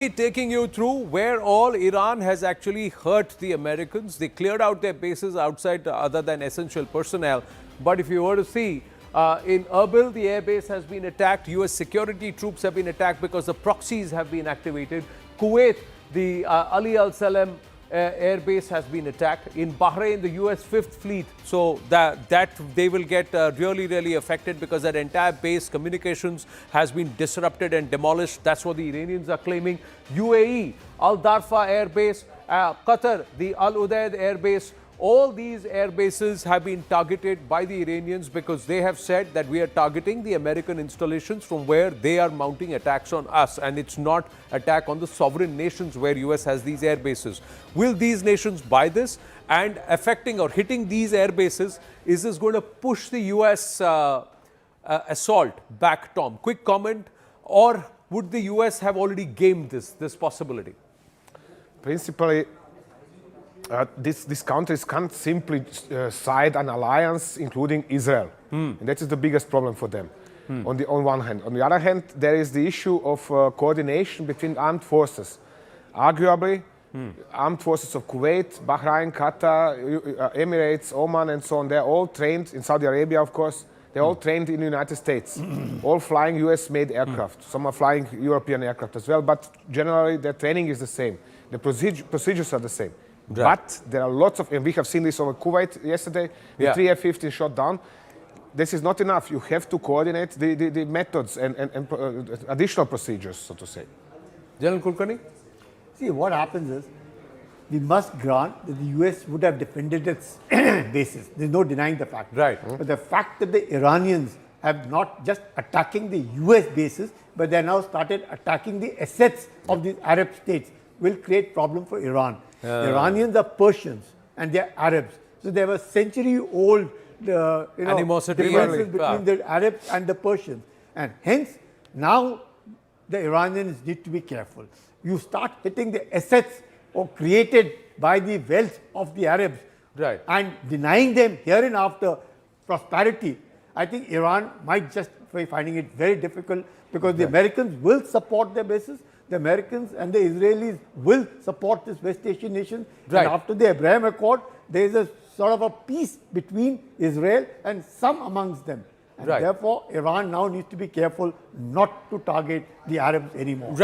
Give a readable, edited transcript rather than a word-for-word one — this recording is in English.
Taking you through where all Iran has actually hurt the Americans. They cleared out their bases outside other than essential personnel. But if you were to see, in Erbil, the airbase has been attacked. US security troops have been attacked because the proxies have been activated. Kuwait, the Ali Al Salem air base has been attacked. In Bahrain, the US 5th Fleet, so that they will get really affected because that entire base communications has been disrupted and demolished. That's what the Iranians are claiming. UAE, Al Darfa air base, Qatar, the Al Udeid air base. All these air bases have been targeted by the Iranians because they have said that we are targeting the American installations from where they are mounting attacks on us, and it's not attack on the sovereign nations where US has these air bases. Will these nations buy this? And affecting or hitting these air bases, is this going to push the US assault back, Tom? Quick comment. Or would the US have already gamed this possibility? Principally, these countries can't simply side an alliance, including Israel. And that is the biggest problem for them, on one hand. On the other hand, there is the issue of coordination between armed forces. Arguably, armed forces of Kuwait, Bahrain, Qatar, Emirates, Oman, and so on, they're all trained, in Saudi Arabia, of course, they're all trained in the United States, all flying US-made aircraft. Some are flying European aircraft as well, but generally their training is the same. The procedures are the same. Right. But there are lots of, and we have seen this over Kuwait yesterday, the 3 F-15 shot down. This is not enough. You have to coordinate the methods and additional procedures, so to say. General Kulkarni? See, what happens is, we must grant that the US would have defended its bases. There's no denying the fact. Right. But the fact that the Iranians have not just attacking the US bases, but they now started attacking the assets of these Arab states will create problem for Iran. Iranians are Persians and they're Arabs. So they have a century-old animosity differences between the Arabs and the Persians. And hence, now the Iranians need to be careful. You start hitting the assets or created by the wealth of the Arabs, right, and denying them hereinafter prosperity. I think Iran might just be finding it very difficult because the Americans will support their bases. The Americans and the Israelis will support this West Asian nation. Right. And after the Abraham Accord, there is a sort of a peace between Israel and some amongst them. And therefore, Iran now needs to be careful not to target the Arabs anymore. Right.